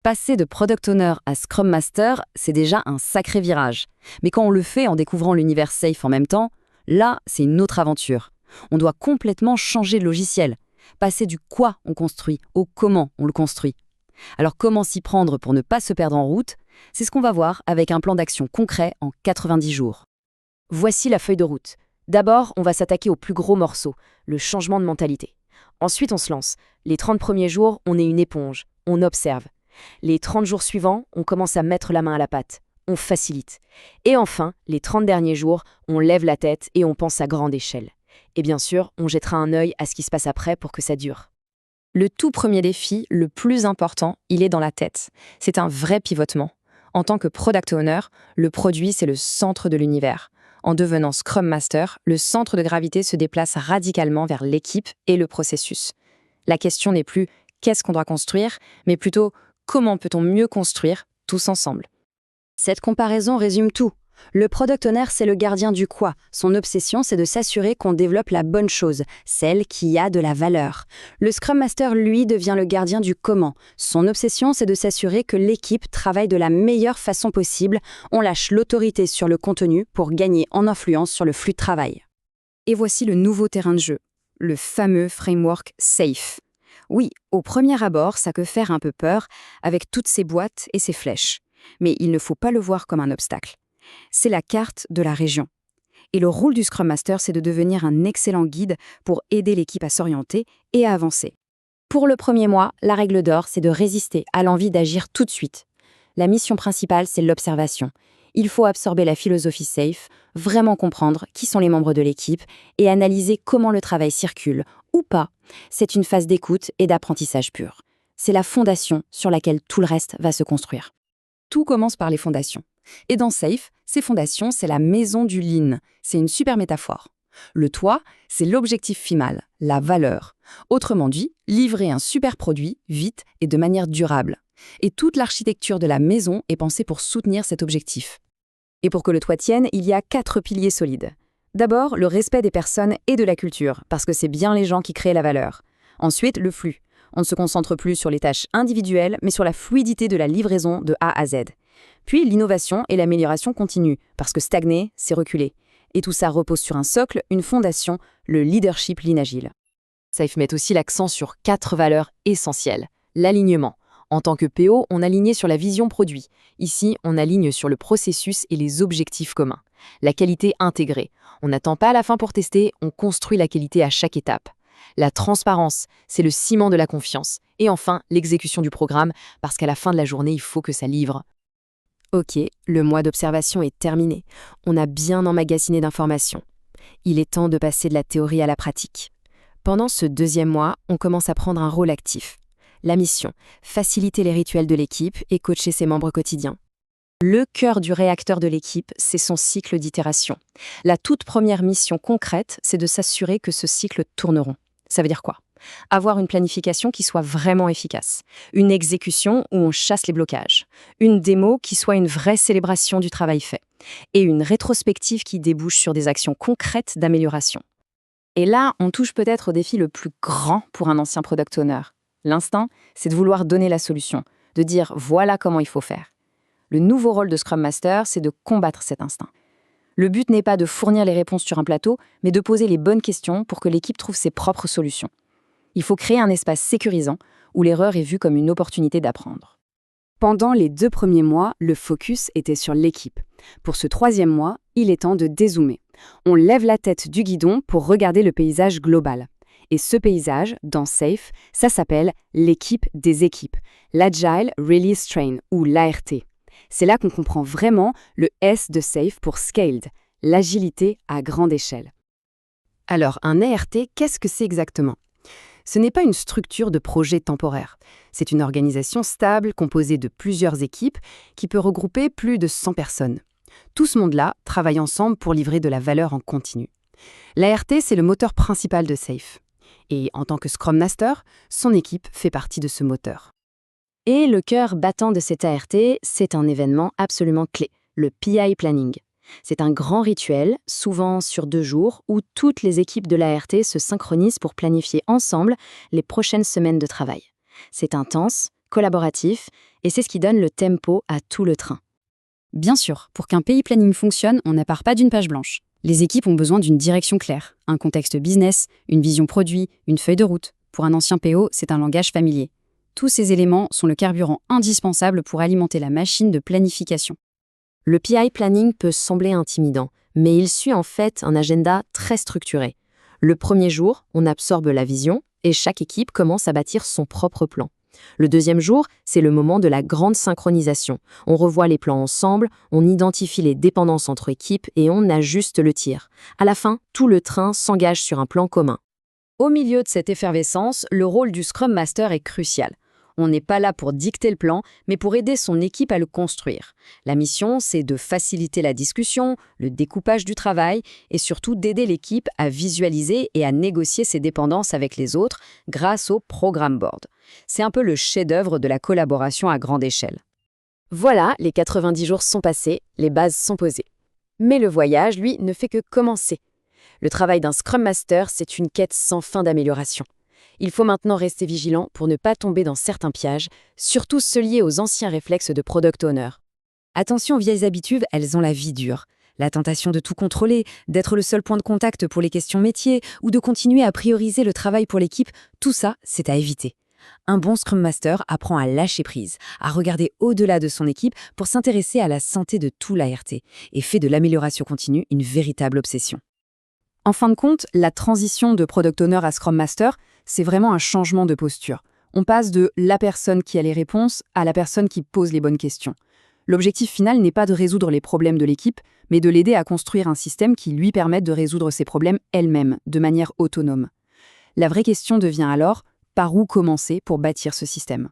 Passer de Product Owner à Scrum Master, c'est déjà un sacré virage. Mais quand on le fait en découvrant l'univers Safe en même temps, là, c'est une autre aventure. On doit complètement changer de logiciel. Passer du quoi on construit au comment on le construit. Alors comment s'y prendre pour ne pas se perdre en route? C'est ce qu'on va voir avec un plan d'action concret en 90 jours. Voici la feuille de route. D'abord, on va s'attaquer au plus gros morceau, le changement de mentalité. Ensuite, on se lance. Les 30 premiers jours, on est une éponge, on observe. Les 30 jours suivants, on commence à mettre la main à la pâte, on facilite. Et enfin, les 30 derniers jours, on lève la tête et on pense à grande échelle. Et bien sûr, on jettera un œil à ce qui se passe après pour que ça dure. Le tout premier défi, le plus important, il est dans la tête. C'est un vrai pivotement. En tant que Product Owner, le produit, c'est le centre de l'univers. En devenant Scrum Master, le centre de gravité se déplace radicalement vers l'équipe et le processus. La question n'est plus « qu'est-ce qu'on doit construire ?», mais plutôt « comment peut-on mieux construire tous ensemble ?» Cette comparaison résume tout. Le Product Owner, c'est le gardien du quoi. Son obsession, c'est de s'assurer qu'on développe la bonne chose, celle qui a de la valeur. Le Scrum Master, lui, devient le gardien du comment. Son obsession, c'est de s'assurer que l'équipe travaille de la meilleure façon possible. On lâche l'autorité sur le contenu pour gagner en influence sur le flux de travail. Et voici le nouveau terrain de jeu, le fameux framework SAFE. Oui, au premier abord, ça peut faire un peu peur, avec toutes ces boîtes et ces flèches. Mais il ne faut pas le voir comme un obstacle. C'est la carte de la région. Et le rôle du Scrum Master, c'est de devenir un excellent guide pour aider l'équipe à s'orienter et à avancer. Pour le premier mois, la règle d'or, c'est de résister à l'envie d'agir tout de suite. La mission principale, c'est l'observation. Il faut absorber la philosophie SAFE, vraiment comprendre qui sont les membres de l'équipe et analyser comment le travail circule, ou pas. C'est une phase d'écoute et d'apprentissage pur. C'est la fondation sur laquelle tout le reste va se construire. Tout commence par les fondations. Et dans SAFE, ces fondations, c'est la maison du lean. C'est une super métaphore. Le toit, c'est l'objectif final, la valeur. Autrement dit, livrer un super produit, vite et de manière durable. Et toute l'architecture de la maison est pensée pour soutenir cet objectif. Et pour que le toit tienne, il y a 4 piliers solides. D'abord, le respect des personnes et de la culture, parce que c'est bien les gens qui créent la valeur. Ensuite, le flux. On ne se concentre plus sur les tâches individuelles, mais sur la fluidité de la livraison de A à Z. Puis l'innovation et l'amélioration continue, parce que stagner, c'est reculer. Et tout ça repose sur un socle, une fondation, le leadership Lean Agile. SAFE met aussi l'accent sur 4 valeurs essentielles. L'alignement. En tant que PO, on aligne sur la vision produit. Ici, on aligne sur le processus et les objectifs communs. La qualité intégrée. On n'attend pas à la fin pour tester, on construit la qualité à chaque étape. La transparence, c'est le ciment de la confiance. Et enfin, l'exécution du programme, parce qu'à la fin de la journée, il faut que ça livre. Ok, le mois d'observation est terminé. On a bien emmagasiné d'informations. Il est temps de passer de la théorie à la pratique. Pendant ce 2e mois, on commence à prendre un rôle actif. La mission, faciliter les rituels de l'équipe et coacher ses membres quotidiens. Le cœur du réacteur de l'équipe, c'est son cycle d'itération. La toute première mission concrète, c'est de s'assurer que ce cycle tourne rond. Ça veut dire quoi? Avoir une planification qui soit vraiment efficace. Une exécution où on chasse les blocages. Une démo qui soit une vraie célébration du travail fait. Et une rétrospective qui débouche sur des actions concrètes d'amélioration. Et là, on touche peut-être au défi le plus grand pour un ancien product owner. L'instinct, c'est de vouloir donner la solution, de dire voilà comment il faut faire. Le nouveau rôle de Scrum Master, c'est de combattre cet instinct. Le but n'est pas de fournir les réponses sur un plateau, mais de poser les bonnes questions pour que l'équipe trouve ses propres solutions. Il faut créer un espace sécurisant où l'erreur est vue comme une opportunité d'apprendre. Pendant les 2 premiers mois, le focus était sur l'équipe. Pour ce 3e mois, il est temps de dézoomer. On lève la tête du guidon pour regarder le paysage global. Et ce paysage, dans SAFE, ça s'appelle l'équipe des équipes, l'Agile Release Train ou l'ART. C'est là qu'on comprend vraiment le S de SAFE pour Scaled, l'agilité à grande échelle. Alors, un ART, qu'est-ce que c'est exactement ? Ce n'est pas une structure de projet temporaire. C'est une organisation stable composée de plusieurs équipes qui peut regrouper plus de 100 personnes. Tout ce monde-là travaille ensemble pour livrer de la valeur en continu. L'ART, c'est le moteur principal de SAFE. Et en tant que Scrum Master, son équipe fait partie de ce moteur. Et le cœur battant de cet ART, c'est un événement absolument clé, le PI Planning. C'est un grand rituel, souvent sur 2 jours, où toutes les équipes de l'ART se synchronisent pour planifier ensemble les prochaines semaines de travail. C'est intense, collaboratif, et c'est ce qui donne le tempo à tout le train. Bien sûr, pour qu'un pays planning fonctionne, on ne part pas d'une page blanche. Les équipes ont besoin d'une direction claire, un contexte business, une vision produit, une feuille de route. Pour un ancien PO, c'est un langage familier. Tous ces éléments sont le carburant indispensable pour alimenter la machine de planification. Le PI planning peut sembler intimidant, mais il suit en fait un agenda très structuré. Le premier jour, on absorbe la vision et chaque équipe commence à bâtir son propre plan. Le deuxième jour, c'est le moment de la grande synchronisation. On revoit les plans ensemble, on identifie les dépendances entre équipes et on ajuste le tir. À la fin, tout le train s'engage sur un plan commun. Au milieu de cette effervescence, le rôle du Scrum Master est crucial. On n'est pas là pour dicter le plan, mais pour aider son équipe à le construire. La mission, c'est de faciliter la discussion, le découpage du travail et surtout d'aider l'équipe à visualiser et à négocier ses dépendances avec les autres grâce au programme board. C'est un peu le chef-d'œuvre de la collaboration à grande échelle. Voilà, les 90 jours sont passés, les bases sont posées. Mais le voyage, lui, ne fait que commencer. Le travail d'un Scrum Master, c'est une quête sans fin d'amélioration. Il faut maintenant rester vigilant pour ne pas tomber dans certains pièges, surtout ceux liés aux anciens réflexes de Product Owner. Attention aux vieilles habitudes, elles ont la vie dure. La tentation de tout contrôler, d'être le seul point de contact pour les questions métiers ou de continuer à prioriser le travail pour l'équipe, tout ça, c'est à éviter. Un bon Scrum Master apprend à lâcher prise, à regarder au-delà de son équipe pour s'intéresser à la santé de tout l'ART et fait de l'amélioration continue une véritable obsession. En fin de compte, la transition de Product Owner à Scrum Master, c'est vraiment un changement de posture. On passe de la personne qui a les réponses à la personne qui pose les bonnes questions. L'objectif final n'est pas de résoudre les problèmes de l'équipe, mais de l'aider à construire un système qui lui permette de résoudre ses problèmes elle-même, de manière autonome. La vraie question devient alors, par où commencer pour bâtir ce système ?